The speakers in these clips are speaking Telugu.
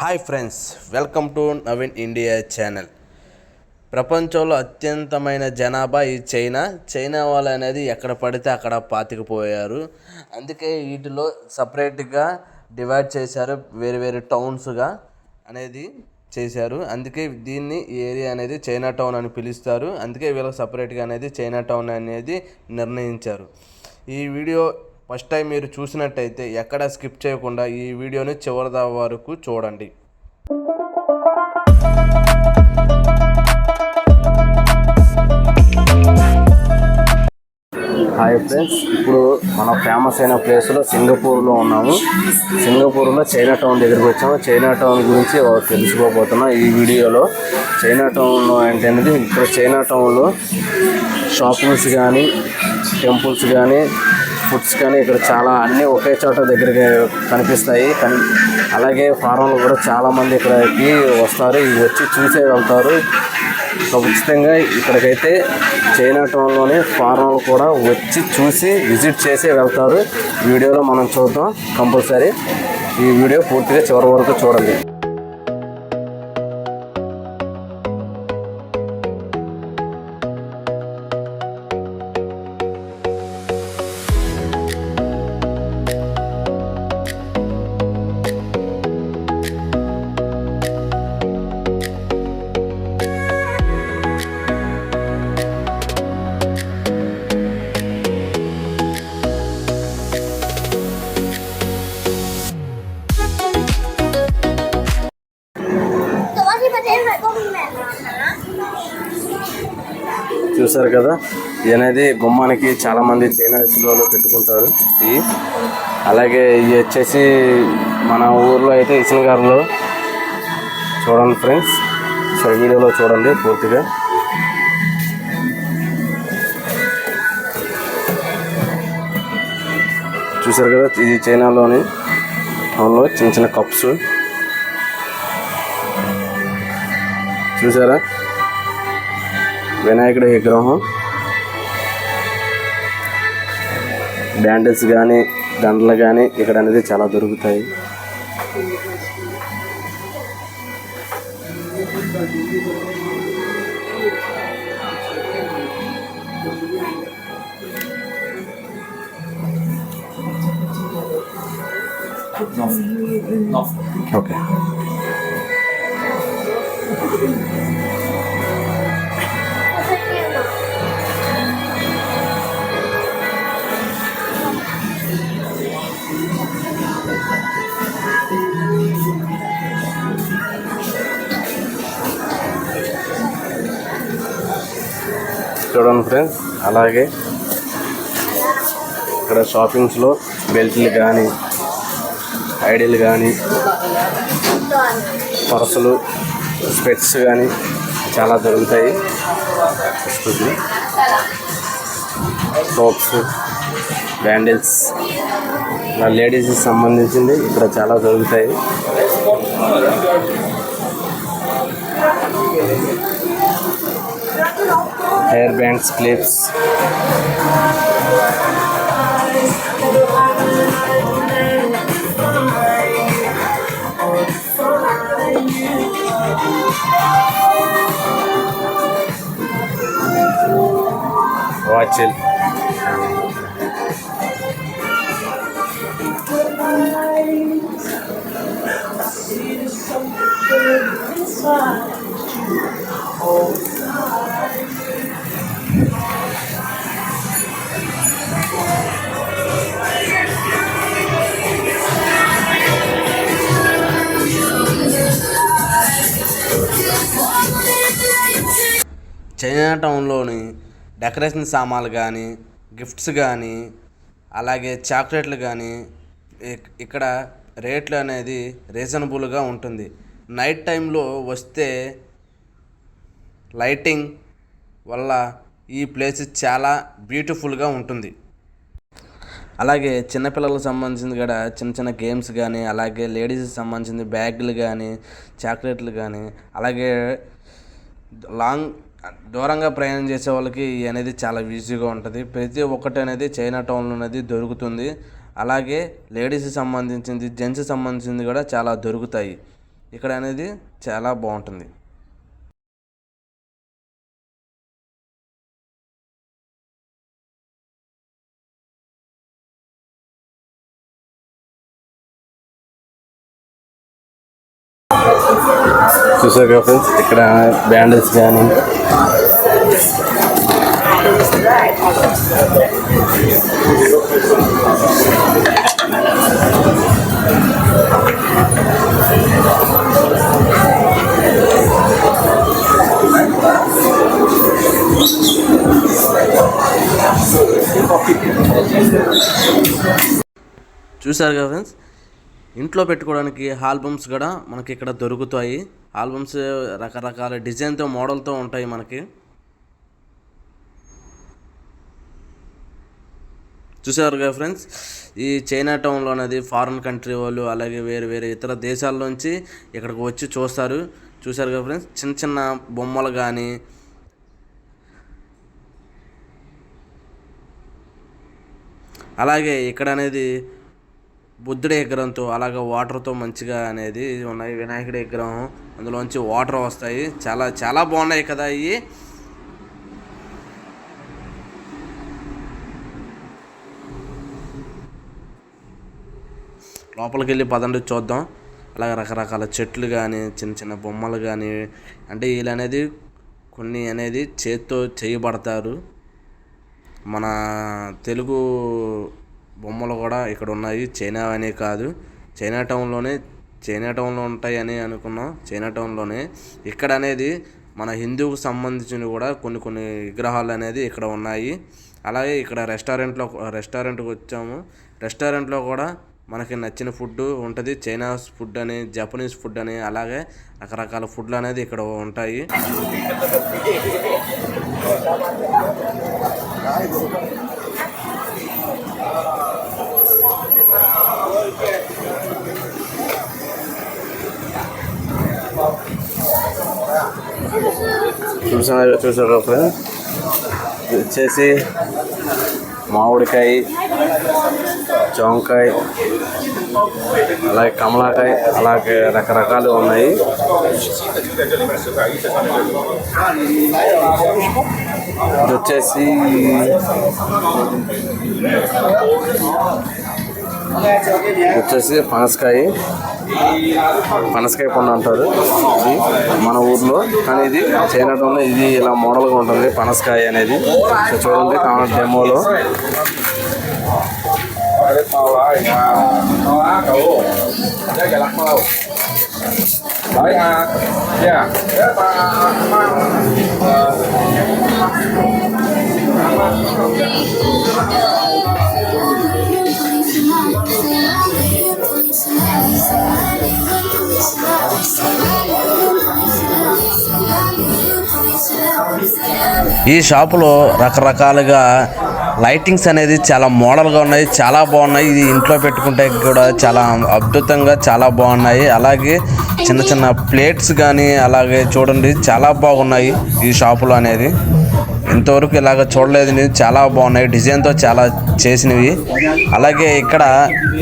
Hi friends, welcome to Naveen India channel. ప్రపంచంలో అత్యంతమైన జనాభా ఈ చైనా వాళ్ళు అనేది ఎక్కడ పడితే అక్కడ పాతికిపోయారు. అందుకే వీటిలో సపరేట్గా డివైడ్ చేశారు, వేరు వేరు టౌన్స్గా అనేది చేశారు. అందుకే దీన్ని ఈ ఏరియా అనేది చైనా టౌన్ అని పిలుస్తారు. అందుకే వీళ్ళకి సపరేట్గా అనేది చైనా టౌన్ అనేది నిర్ణయించారు. ఈ వీడియో ఫస్ట్ టైం మీరు చూసినట్టయితే ఎక్కడ స్కిప్ చేయకుండా ఈ వీడియోని చివరి వరకు చూడండి. హాయ్ ఫ్రెండ్స్, ఇప్పుడు మనం ఫేమస్ అయిన ప్లేస్లో సింగపూర్లో ఉన్నాము. సింగపూర్లో చైనా టౌన్ దగ్గరికి వచ్చాము. చైనా టౌన్ గురించి తెలుసుకోబోతున్నాం ఈ వీడియోలో. చైనా టౌన్లో ఏంటనేది, ఇక్కడ చైనా టౌన్లో షాపింగ్స్ కానీ, టెంపుల్స్ కానీ, ఫుడ్స్ కానీ ఇక్కడ చాలా అన్నీ ఒకే చోట దగ్గరికి కనిపిస్తాయి. అలాగే ఫారెన్లు కూడా చాలామంది ఇక్కడికి వస్తారు, వచ్చి చూసే వెళ్తారు. ఖచ్చితంగా ఇక్కడికైతే చైనా టౌన్లోనే ఫారెన్లు కూడా వచ్చి చూసి విజిట్ చేసి వెళ్తారు. వీడియోలో మనం చూద్దాం కంపల్సరీ. ఈ వీడియో పూర్తిగా చివరి వరకు చూడండి. చూసారు కదా, ఇది అనేది గుమ్మానికి చాలామంది చైనాస్లో పెట్టుకుంటారు. అలాగే ఇది వచ్చేసి మన ఊర్లో అయితే ఇసనగారులో చూడండి ఫ్రెండ్స్. సో వీడియోలో చూడండి పూర్తిగా. చూసారు కదా, ఇది చైనాలోని టౌన్లో చిన్న చిన్న కప్స్ చూసారా. వినాయకుడి విగ్రహం, బ్యాండిల్స్ కానీ, దండలు కానీ ఇక్కడ అనేది చాలా దొరుకుతాయి. ఓకే, చూడండి ఫ్రెండ్స్. అలాగే ఇక్కడ షాపింగ్స్లో బెల్ట్లు కానీ, ఐడీలు కానీ, పర్సులు, స్పెట్స్ కానీ చాలా దొరుకుతాయి. సోప్స్, బ్యాండిల్స్, లేడీస్కి సంబంధించింది ఇక్కడ చాలా దొరుకుతాయి. హెయిర్ బ్యాండ్స్, క్లిప్స్, వాచ్లు, చైనా టౌన్లోని డెకరేషన్ సామాన్లు కానీ, గిఫ్ట్స్ కానీ, అలాగే చాక్లెట్లు కానీ ఇక్కడ రేట్లు అనేది రీజనబుల్గా ఉంటుంది. నైట్ టైంలో వస్తే లైటింగ్ వల్ల ఈ ప్లేస్ చాలా బ్యూటిఫుల్గా ఉంటుంది. అలాగే చిన్నపిల్లలకు సంబంధించింది కూడా చిన్న చిన్న గేమ్స్ కానీ, అలాగే లేడీస్కి సంబంధించింది బ్యాగులు కానీ, చాక్లెట్లు కానీ, అలాగే దూరంగా ప్రయాణం చేసే వాళ్ళకి అనేది చాలా ఈజీగా ఉంటుంది. ప్రతి ఒక్కటి అనేది చైనా టౌన్లో అనేది దొరుకుతుంది. అలాగే లేడీస్కి సంబంధించింది, జెంట్స్కి సంబంధించింది కూడా చాలా దొరుకుతాయి. ఇక్కడ అనేది చాలా బాగుంటుంది. చూసారు కదా ఫ్రెండ్స్, ఇక్కడ బ్యాండిల్స్ కానీ చూసారు కదా ఫ్రెండ్స్, ఇంట్లో పెట్టుకోవడానికి ఆల్బమ్స్ కూడా మనకి ఇక్కడ దొరుకుతాయి. ఆల్బమ్స్ రకరకాల డిజైన్తో మోడల్తో ఉంటాయి మనకి. చూసారు కదా ఫ్రెండ్స్, ఈ చైనా టౌన్లో అనేది ఫారిన్ కంట్రీ వాళ్ళు అలాగే వేరే వేరే ఇతర దేశాల్లోంచి ఇక్కడికి వచ్చి చూస్తారు. చూసారు కదా ఫ్రెండ్స్, చిన్న చిన్న బొమ్మలు కానీ అలాగే ఇక్కడ అనేది బుద్ధుడి విగ్రహంతో అలాగే వాటర్తో మంచిగా అనేది ఉన్నాయి. వినాయకుడి విగ్రహం, అందులోంచి వాటర్ వస్తాయి. చాలా చాలా బాగున్నాయి కదా ఇవి. లోపలికి వెళ్ళి పదండి చూద్దాం. అలాగే రకరకాల చెట్లు కానీ చిన్న చిన్న బొమ్మలు కానీ, అంటే వీళ్ళు అనేది కొన్ని అనేది చేత్తో చేయబడతారు. మన తెలుగు బొమ్మలు కూడా ఇక్కడ ఉన్నాయి. చైనా అనే కాదు, చైనా టౌన్లో ఉంటాయని అనుకున్నాం. చైనా టౌన్లోనే ఇక్కడ అనేది మన హిందువుకు సంబంధించినవి కూడా కొన్ని కొన్ని విగ్రహాలు అనేది ఇక్కడ ఉన్నాయి. అలాగే ఇక్కడ రెస్టారెంట్కి వచ్చాము. రెస్టారెంట్లో కూడా మనకి నచ్చిన ఫుడ్ ఉంటుంది. చైనాస్ ఫుడ్ అని, జపనీస్ ఫుడ్ అని, అలాగే రకరకాల ఫుడ్లు అనేది ఇక్కడ ఉంటాయి. చూసారు ఫ్రెండ్స్, వచ్చేసి మామిడికాయ, జామకాయ, అలాగే కమలాకాయ, అలాగే రకరకాలు ఉన్నాయి. ఇది వచ్చేసి పనసకాయ పండు అంటారు ఇది మన ఊర్లో, కానీ ఇది చైనా టౌన్లో ఇది ఇలా మోడల్గా ఉంటుంది పనసకాయ అనేది. చూడండి డెమోలో. ఈ షాపులో రకరకాలుగా లైటింగ్స్ అనేది చాలా మోడల్గా ఉన్నాయి, చాలా బాగున్నాయి. ఇది ఇంట్లో పెట్టుకుంటే కూడా చాలా అద్భుతంగా చాలా బాగున్నాయి. అలాగే చిన్న చిన్న ప్లేట్స్ కానీ అలాగే చూడండి చాలా బాగున్నాయి ఈ షాపులో అనేది. ఇంతవరకు ఇలాగ చూడలేదు, చాలా బాగున్నాయి, డిజైన్తో చాలా చేసినవి. అలాగే ఇక్కడ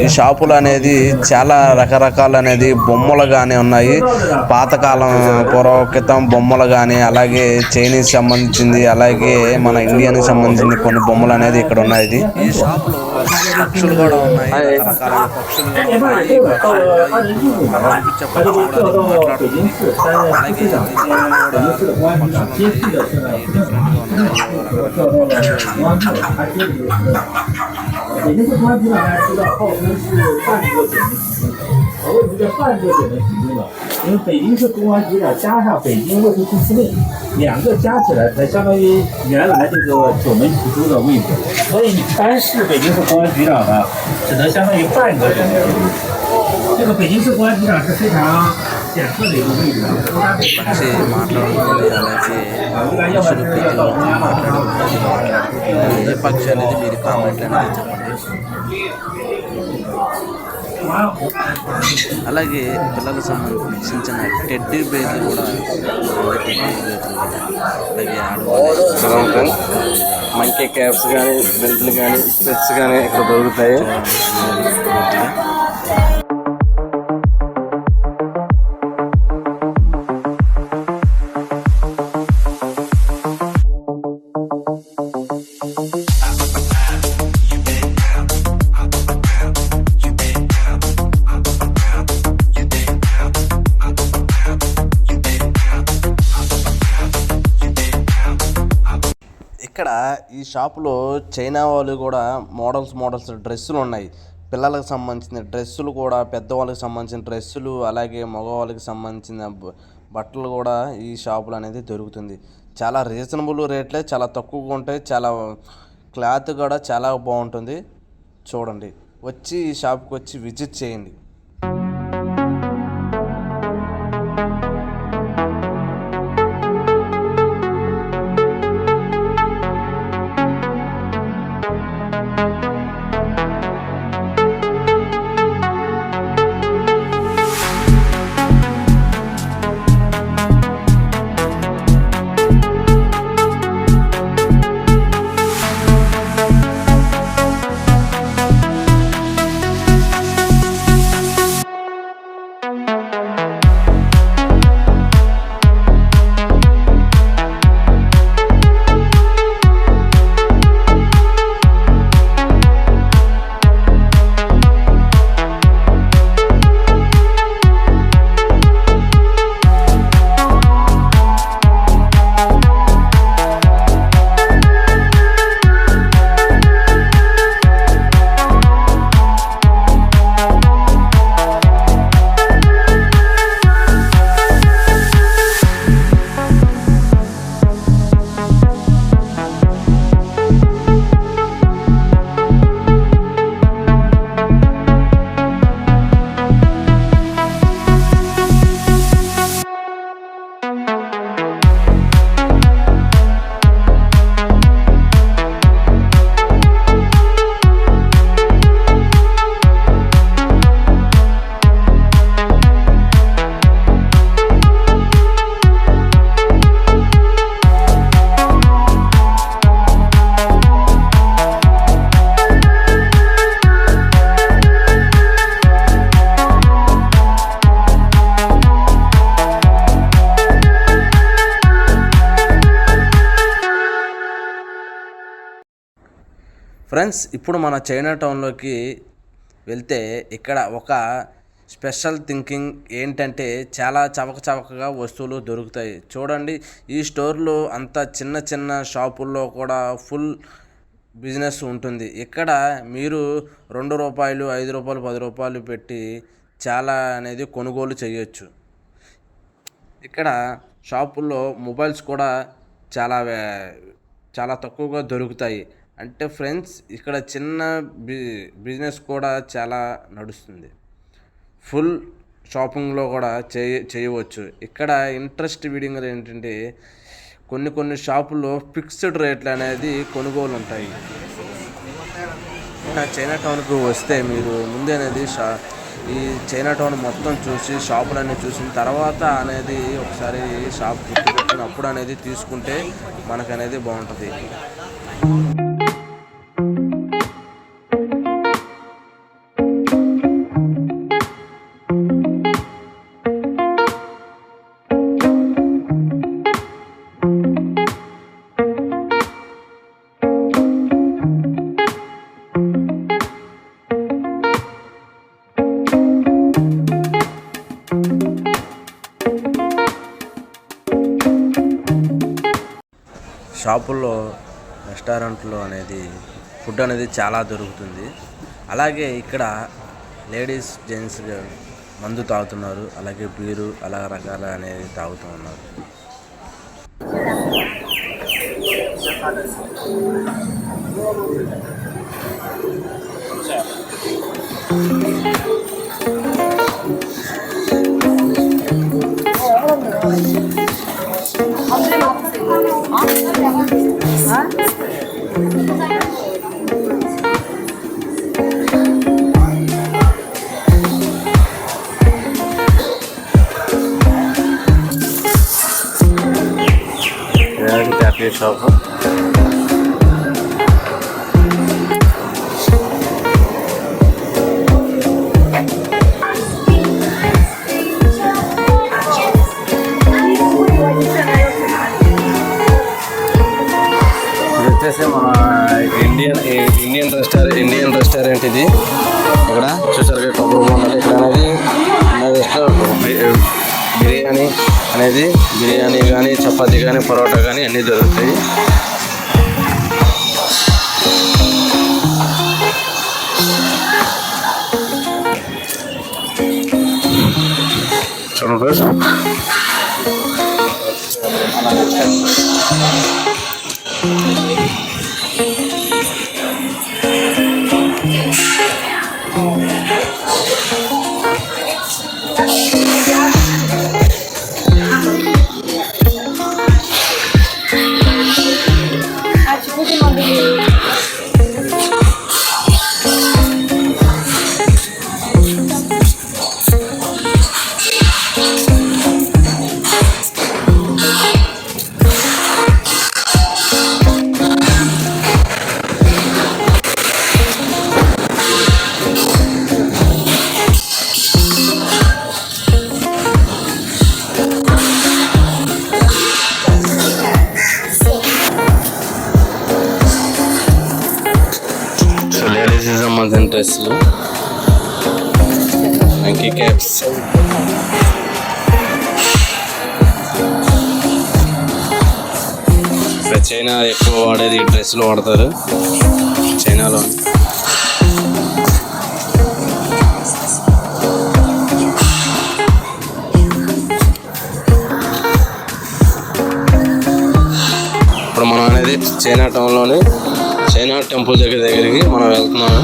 ఈ షాపులు అనేది చాలా రకరకాలు అనేది బొమ్మలు కానీ ఉన్నాయి. పాతకాలం పూర్వక్రితం బొమ్మలు కానీ, అలాగే చైనీస్ సంబంధించింది, అలాగే మన ఇండియాకి సంబంధించింది కొన్ని బొమ్మలు అనేది ఇక్కడ ఉన్నాయి. ఈ షాపులో పక్షులు కూడా ఉన్నాయి, రకరకాల పక్షులు ఉన్నాయి.因为北京市公安局长加上北京卫戍区司令两个加起来才相当于原来这个九门提督的位置，所以你单是北京市公安局长呢，只能相当于半个九门提督。这个北京市公安局长是非常显赫的一个位置，పక్షి అనేది మీరు కామెంట్ అనేది చెప్పండి. అలాగే పిల్లలకు సంబంధించిన టెడ్డీ బేర్లు కూడా, అలాగే ఆడవాళ్ళు మంకీ క్యాప్స్ కానీ, బెల్ట్లు కానీ, స్పెట్స్ కానీ ఇక్కడ దొరుకుతాయి. ఇక్కడ ఈ షాపులో చైనా వాళ్ళు కూడా మోడల్స్ డ్రెస్సులు ఉన్నాయి. పిల్లలకు సంబంధించిన డ్రెస్సులు కూడా, పెద్దవాళ్ళకి సంబంధించిన డ్రెస్సులు, అలాగే మగవాళ్ళకి సంబంధించిన బట్టలు కూడా ఈ షాపులో అనేది దొరుకుతుంది. చాలా రీజనబుల్ రేట్లే, చాలా తక్కువగా ఉంటాయి. చాలా క్లాత్ కూడా చాలా బాగుంటుంది. చూడండి, వచ్చి ఈ షాప్కి వచ్చి విజిట్ చేయండి. ఫ్రెండ్స్, ఇప్పుడు మన చైనా టౌన్లోకి వెళ్తే ఇక్కడ ఒక స్పెషల్ థింకింగ్ ఏంటంటే చాలా చవకగా వస్తువులు దొరుకుతాయి. చూడండి, ఈ స్టోర్లో అంత చిన్న షాపుల్లో కూడా ఫుల్ బిజినెస్ ఉంటుంది. ఇక్కడ మీరు ₹2, ₹5, ₹10 పెట్టి చాలా అనేది కొనుగోలు చేయొచ్చు. ఇక్కడ షాపుల్లో మొబైల్స్ కూడా చాలా తక్కువగా దొరుకుతాయి. అంటే ఫ్రెండ్స్, ఇక్కడ చిన్న బిజినెస్ కూడా చాలా నడుస్తుంది. ఫుల్ షాపింగ్లో కూడా చేయవచ్చు. ఇక్కడ ఇంట్రెస్ట్ వీడింగ్ ఏంటంటే కొన్ని షాపుల్లో ఫిక్స్డ్ రేట్లు అనేది కొనుగోలు ఉంటాయి. చైనా టౌన్కు వస్తే మీరు ముందే అనేది ఈ చైనా టౌన్ మొత్తం చూసి, షాపులన్నీ చూసిన తర్వాత అనేది ఒకసారి షాప్ గుర్తుపెట్టినప్పుడు అనేది తీసుకుంటే మనకనేది బాగుంటుంది. షాపుల్లో, రెస్టారెంట్లో అనేది ఫుడ్ అనేది చాలా దొరుకుతుంది. అలాగే ఇక్కడ లేడీస్, జెంట్స్ మందు తాగుతున్నారు. అలాగే బీరు, అలా రకాల అనేది తాగుతూ ఉన్నారు. Chocolate shop. వచ్చేసి మన ఇండియన్ రెస్టారెంట్ ఇది. ఇక్కడ చూసారుగా కొబ్బరి బొండాలు. ఇక్కడ అనేది బిర్యానీ కానీ, చపాతీ కానీ, పరోటా కానీ అన్నీ దొరుకుతాయి. లేడీస్కి సంబంధించిన డ్రెస్సులు, మంకీ క్యాప్స్, ఇక్కడ చైనా ఎక్కువ వాడేది ఈ డ్రెస్సులు వాడతారు చైనాలో. ఇప్పుడు మనం అనేది చైనా టౌన్లోని చైనా టెంపుల్ దగ్గరికి మనం వెళ్తున్నాము.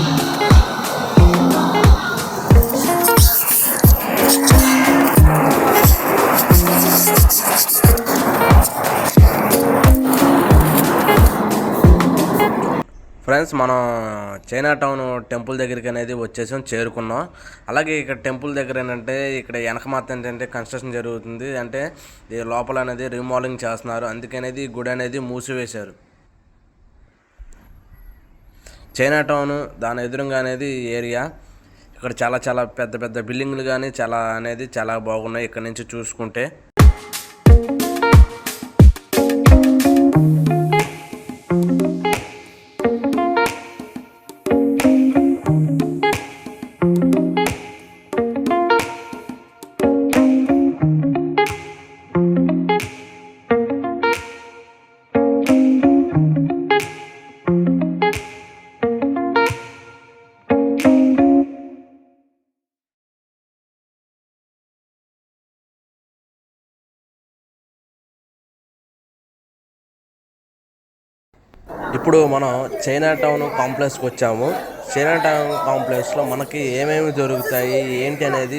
ఫ్రెండ్స్, మనం చైనా టౌన్ టెంపుల్ దగ్గరికి అనేది చేరుకున్నాం. అలాగే ఇక్కడ టెంపుల్ దగ్గర ఏంటంటే ఇక్కడ వెనక మాత్రం ఏంటంటే కన్స్ట్రక్షన్ జరుగుతుంది, అంటే ఈ లోపల అనేది రీమోడలింగ్ చేస్తున్నారు. అందుకనేది గుడి అనేది మూసివేశారు. చైనా టౌన్ దాని ఎదురుగా అనేది ఏరియా. ఇక్కడ చాలా చాలా పెద్ద పెద్ద బిల్డింగ్లు కానీ చాలా బాగున్నాయి ఇక్కడ నుంచి చూసుకుంటే. ఇప్పుడు మనం చైనా టౌన్ కాంప్లెక్స్కి వచ్చాము. చైనా టౌన్ కాంప్లెక్స్లో మనకి ఏమేమి దొరుకుతాయి ఏంటి అనేది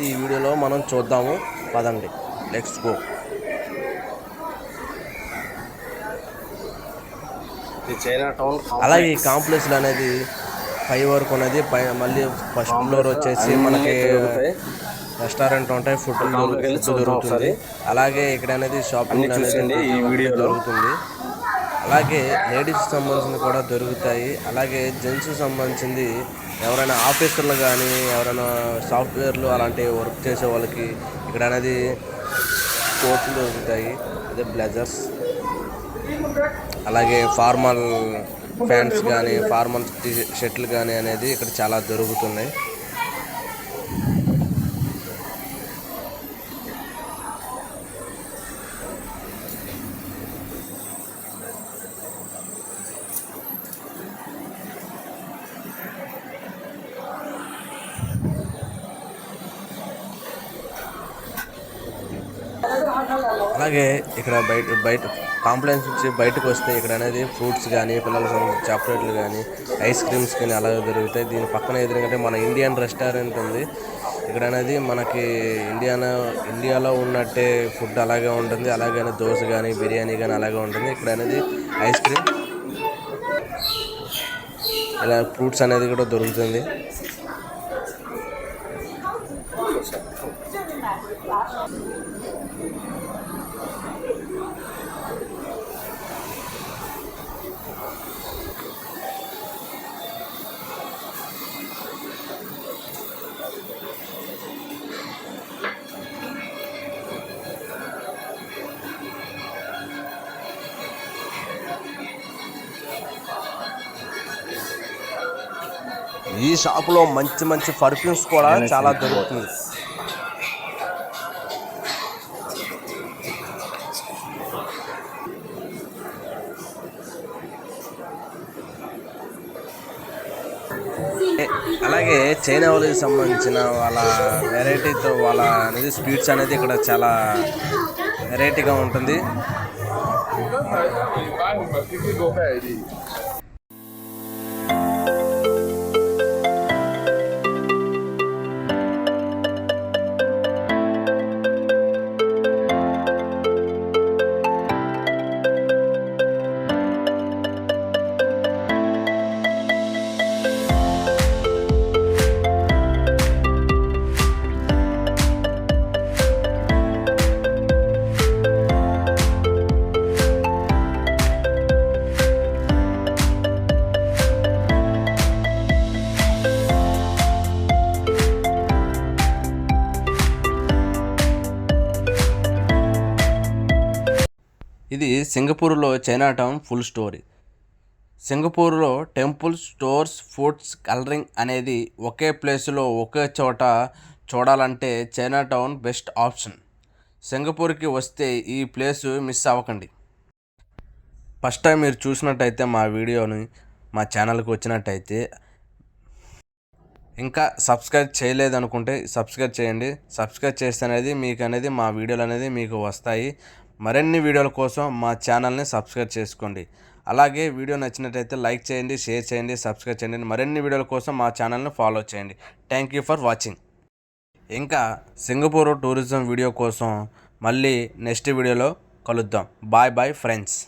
ఈ వీడియోలో మనం చూద్దాము. పదండి, లెట్స్ గో. చైనా టౌన్ అలాగే ఈ కాంప్లెక్స్లో అనేది 5 వరకు అనేది మళ్ళీ ఫస్ట్ ఫ్లోర్ వచ్చేసి మనకి రెస్టారెంట్ ఉంటాయి, ఫుడ్ దొరుకుతుంది. అలాగే ఇక్కడ అనేది షాపింగ్ అనేది ఈ వీడియో దొరుకుతుంది. అలాగే లేడీస్కి సంబంధించినవి కూడా దొరుకుతాయి. అలాగే జెంట్స్కి సంబంధించింది ఎవరైనా ఆఫీసర్లు కానీ ఎవరైనా సాఫ్ట్వేర్లు అలాంటి వర్క్ చేసే వాళ్ళకి ఇక్కడ అనేది కోట్లు దొరుకుతాయి, అదే బ్లేజర్స్. అలాగే ఫార్మల్ ప్యాంట్స్ కానీ ఫార్మల్ షర్ట్లు కానీ అనేది ఇక్కడ చాలా దొరుకుతున్నాయి. అలాగే ఇక్కడ బయట కాంప్లెక్స్ నుంచి బయటకు వస్తే ఇక్కడ అనేది ఫ్రూట్స్ కానీ పిల్లల చాక్లెట్లు కానీ ఐస్ క్రీమ్స్ కానీ అలాగే దొరుకుతాయి. దీని పక్కన ఎదురుకంటే మన ఇండియన్ రెస్టారెంట్ ఉంది. ఇక్కడ అనేది మనకి ఇండియాలో ఉన్నట్టే ఫుడ్ అలాగే ఉంటుంది. అలాగే దోశ కానీ బిర్యానీ కానీ అలాగే ఉంటుంది. ఇక్కడ అనేది ఐస్ క్రీమ్ ఇలా ఫ్రూట్స్ అనేది కూడా దొరుకుతుంది. ఈ షాపులో మంచి మంచి పర్ఫ్యూమ్స్ కూడా చాలా దొరుకుతుంది. అలాగే చైనా వాళ్ళకి సంబంధించిన వాళ్ళ వెరైటీతో వాళ్ళ అనేది స్వీట్స్ అనేది ఇక్కడ చాలా వెరైటీగా ఉంటుంది. ఇది సింగపూర్లో చైనా టౌన్ ఫుల్ స్టోరీ. సింగపూర్లో టెంపుల్, స్టోర్స్, ఫుడ్స్, కలరింగ్ అనేది ఒకే ప్లేస్లో ఒకే చోట చూడాలంటే చైనా టౌన్ బెస్ట్ ఆప్షన్. సింగపూర్కి వస్తే ఈ ప్లేసు మిస్ అవ్వకండి. ఫస్ట్ టైం మీరు చూసినట్టయితే మా వీడియోని మా ఛానల్కి వచ్చినట్టయితే ఇంకా సబ్స్క్రైబ్ చేయలేదనుకుంటే సబ్స్క్రైబ్ చేయండి. సబ్స్క్రైబ్ చేస్తే అనేది మీకు అనేది మా వీడియోలు అనేది మీకు వస్తాయి. మరిన్ని వీడియోల కోసం మా ఛానల్ని సబ్స్క్రైబ్ చేసుకోండి. అలాగే వీడియో నచ్చినట్టయితే లైక్ చేయండి, షేర్ చేయండి, సబ్స్క్రైబ్ చేయండి. మరిన్ని వీడియోల కోసం మా ఛానల్ని ఫాలో చేయండి. Thank you for watching. ఇంకా సింగపూర్ టూరిజం వీడియో కోసం మళ్ళీ నెక్స్ట్ వీడియోలో కలుద్దాం. Bye bye friends.